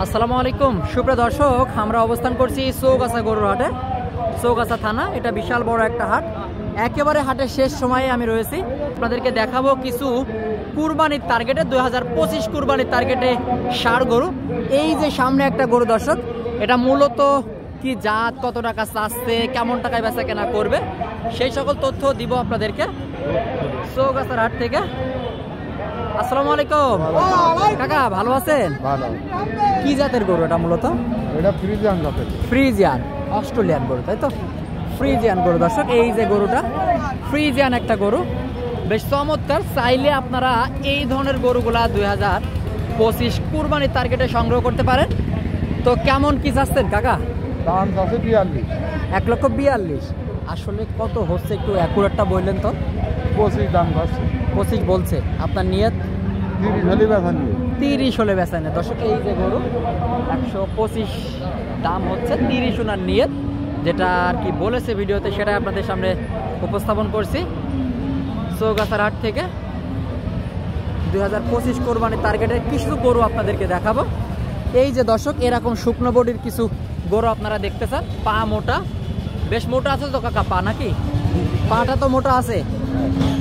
আসসালামু আলাইকুম সুপ্রিয় দর্শক, আমরা অবস্থান করছি চৌগাছা গরুর হাটে। চৌগাছা থানা, এটা বিশাল বড় একটা হাট। একেবারে হাটের শেষ সময়ে আমি রয়েছি। আপনাদেরকে দেখাবো কিছু কুরবানির টার্গেটে 2025 কুরবানির টার্গেটে ষাঁড় গরু। এই যে সামনে একটা গরু দর্শক, এটা মূলত কি জাত, কত টাকা চাচ্ছে, কেমন টাকায় বেচা কেনা করবে, সেই সকল তথ্য দিব আপনাদেরকে চৌগাছার হাট থেকে। আসসালামু আলাইকুম কাকা, ভালো আছেন? ভালো। কি জাতের গরু এটা মূলত? এটা ফ্রিজিয়ান জাতের। ফ্রিজিয়ান, অস্ট্রেলিয়ান গরু, তাই তো? ফ্রিজিয়ান গরু দর্শক, এই যে গরুটা ফ্রিজিয়ান একটা গরু, বেশ চমৎকার। চাইলে আপনারা এই ধরনের গরুগুলা 2025 কুরবানির টার্গেটে সংগ্রহ করতে পারেন। তো কেমন কি চাচ্ছেন কাকা? দাম আছে 42। 1,42,000। আসলে কত হচ্ছে একটু অ্যাকুরেটটা বললেন তো? 25 দাম আছে। 25 বলছে। আপনার নিয়ত? 30 হলে বেচা নিয়ে। 30 হলে বেচা নেই দর্শক। এই যে গরু 125 দাম হচ্ছে, 30 ওনার নিয়ত, যেটা আর কি বলেছে ভিডিওতে সেটাই আপনাদের সামনে উপস্থাপন করছি। চৌগাছার হাট থেকে 2025 কোরবানির টার্গেটের কিছু গরু আপনাদেরকে দেখাবো। এই যে দর্শক, এরকম শুকনো বডির কিছু গরু আপনারা দেখতে চান। পা মোটা, বেশ মোটা আছে তো কাকা পা, নাকি? পাটা তো মোটা আছে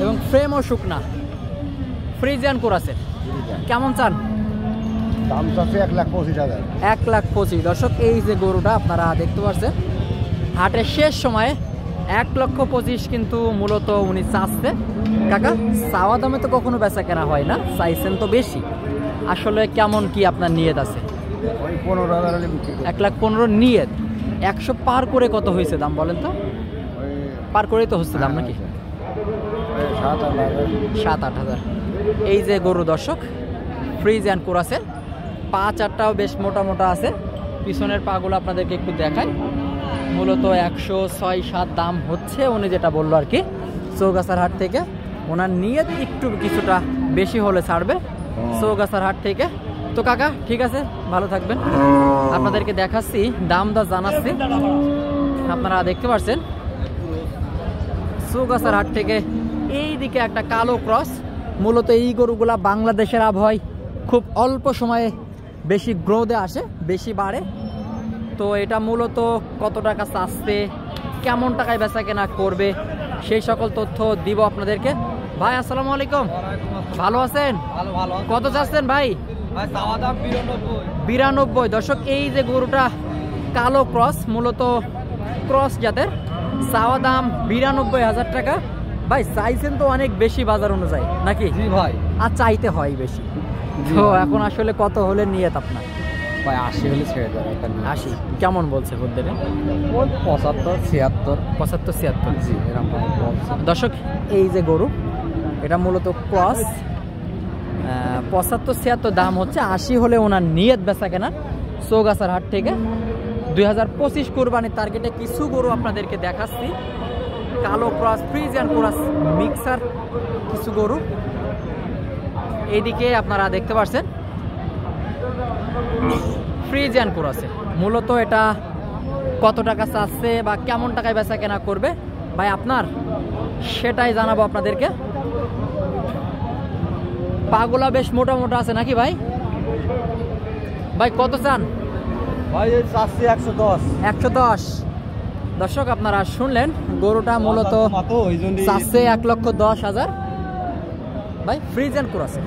এবং ফ্রেমও শুকনা। ফ্রিজিয়ান কোর আছে। কেমন চান? দাম আছে 1,25,000। 1,25,000 দর্শক। এই যে গরুটা আপনারা দেখতে পাচ্ছেন, হাটের শেষ সময়ে 1,25,000 কিন্তু মূলত উনি চাচ্ছে। কাকা, চাওয়া দামে তো কখনো বেচা কেনা হয় না, চাইছেন তো বেশি। আসলে কেমন কি আপনার নিয়ত আছে? ওই 15,000 বিক্রি। 1,15,000 নিয়ত। 100 পার করে কত হয়েছে দাম বলেন তো? ওই পার করেই তো হচ্ছে দাম নাকি? 7-8,000। এই যে গরু দর্শক, ফ্রিজিয়ান কোর আছে। পা চারটাও বেশ মোটা মোটা আছে। পিছনের পাগুলো আপনাদেরকে একটু দেখাই। মূলত 106-7 দাম হচ্ছে, উনি যেটা বললো আর কি চৌগাছার হাট থেকে। ওনার নিয়ত একটু কিছুটা বেশি হলে ছাড়বে চৌগাছার হাট থেকে। তো কাকা ঠিক আছে, ভালো থাকবেন। আপনাদেরকে দেখাচ্ছি, দাম দর জানাচ্ছি। আপনারা দেখতে পাচ্ছেন চৌগাছার হাট থেকে এই দিকে একটা কালো ক্রস। মূলত এই গরুগুলা বাংলাদেশের আবহাওয়ায় খুব অল্প সময়ে বেশি গ্রোথে আসে, বেশি বাড়ে। তো এটা মূলত কত টাকা চাচ্ছে, কেমন টাকায় বেচা কেনা করবে, সেই সকল তথ্য দিব আপনাদেরকে। ভাই আসসালামু আলাইকুম, ভালো আছেন? কত চাচ্ছেন ভাই? 92 দর্শক। এই যে গরুটা কালো ক্রস, মূলত ক্রস জাতের, চাওয়া দাম 92,000 টাকা। ভাই চাইছেন তো অনেক বেশি বাজার অনুযায়ী, নাকি? জি ভাই। আর চাইতে হয় বেশি। তো এখন আসলে কত হলে নিয়ত আপনার? ভাই 80 হলে ছেড়ে দেবে। 80 কেমন বলছে খদ্দেরে? 75-76। জি, এরকম বলছে দর্শক। এই যে গরু, এটা মূলত ক্রস। 75-76 দাম হচ্ছে, 80 হলে ওনার নিয়ত বেচা কেনা চৌগাছার হাট থেকে। 2025 কুরবানির টার্গেটে কিছু গরু আপনাদেরকে দেখাচ্ছি। কালো ক্রস, ফ্রিজিয়ান ক্রস মিক্সার কিছু গরু এইদিকে আপনারা দেখতে পাচ্ছেন। ফ্রিজিয়ান ক্রসে মূলত এটা কত টাকা চাচ্ছে বা কেমন টাকায় বেচা কেনা করবে ভাই আপনার, সেটাই জানাবো আপনাদেরকে। পাগুলা বেশ মোটা মোটা আছে নাকি ভাই? ভাই কত চান? ভাই এই চাচ্ছি 110। 110 দর্শক, আপনারা শুনলেন, গরুটা মূলত চাচ্ছে 1,10,000। ভাই ফ্রিজিয়ান ক্রস আছে।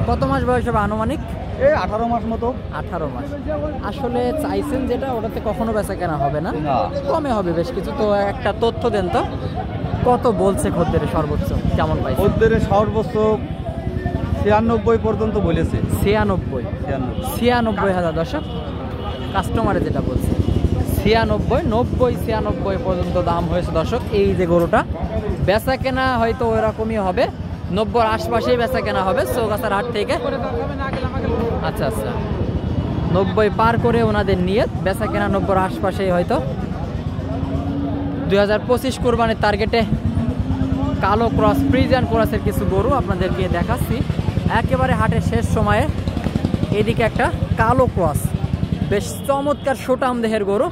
কত মাস বয়স হবে আনুমানিক? এই 18 মাস মতো। 18 মাস। আসলে চাইছেন যেটা, ওটাতে কখনো বেচা কেনা হবে না, কমে হবে বেশ কিছু। তো একটা তথ্য দেন তো, কত বলছে খদ্দের সর্বোচ্চ, কেমন পাইছে? খদ্দের সর্বোচ্চ 96 পর্যন্ত বলেছে। 96,000 দর্শক, কাস্টমারে যেটা বলছে 96 পর্যন্ত দাম হয়েছে দর্শক। এই যে গরুটা বেচা কেনা হয়তো ওরকমই হবে, 90 আশপাশেই বেচা কেনা হবে চৌগাছার হাট থেকে। আচ্ছা আচ্ছা, 90 পার করে ওনাদের নিয়ত, বেচা কেনা 90 আশপাশেই হয়তো। 2025 কুরবানির টার্গেটে কালো ক্রস, ফ্রিজিয়ান ক্রসের কিছু গরু আপনাদেরকে দেখাচ্ছি একেবারে হাটের শেষ সময়ে। এদিকে একটা কালো ক্রস, বেশ চমৎকার সুটাম দেহের গরু।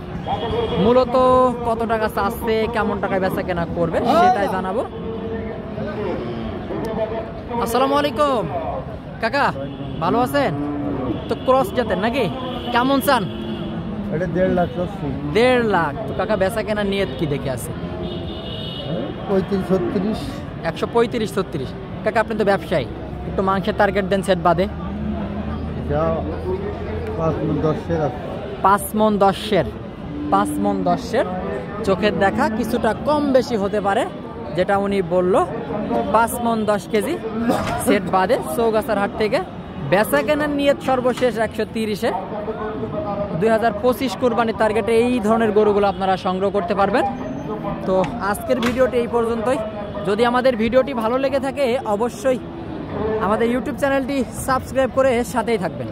মূলত কত টাকা চাচ্ছে, কেমন টাকায় বেচা কেনা করবে সেটাই জানাবো। আসসালামু আলাইকুম কাকা, ভালো আছেন? তো ক্রস জাতের নাকি? কেমন চান? এটা 1.5 লাখ চাচ্ছি। 1.5 লাখ। তো কাকা বেচা কেনার নিয়ত কি দেখে আছে? 35-36। 135-36। কাকা আপনি তো ব্যবসায়ী, একটু মাংসের টার্গেট দেন সেট বাদে। 5 মণ 10-এর আছে। 5 মণ 10-এর। 5 মণ 10-এর চোখের দেখা কিছুটা কম বেশি হতে পারে, যেটা উনি বলল। 5 মণ 10 কেজি সেট বাদে চৌগাছার হাট থেকে। বেচা কেনার নিয়ত সর্বশেষ 130-এ। 2025 কুরবানির টার্গেটে এই ধরনের গরুগুলো আপনারা সংগ্রহ করতে পারবেন। তো আজকের ভিডিওটি এই পর্যন্তই। যদি আমাদের ভিডিওটি ভালো লেগে থাকে অবশ্যই আমাদের ইউটিউব চ্যানেলটি সাবস্ক্রাইব করে সাথেই থাকবেন।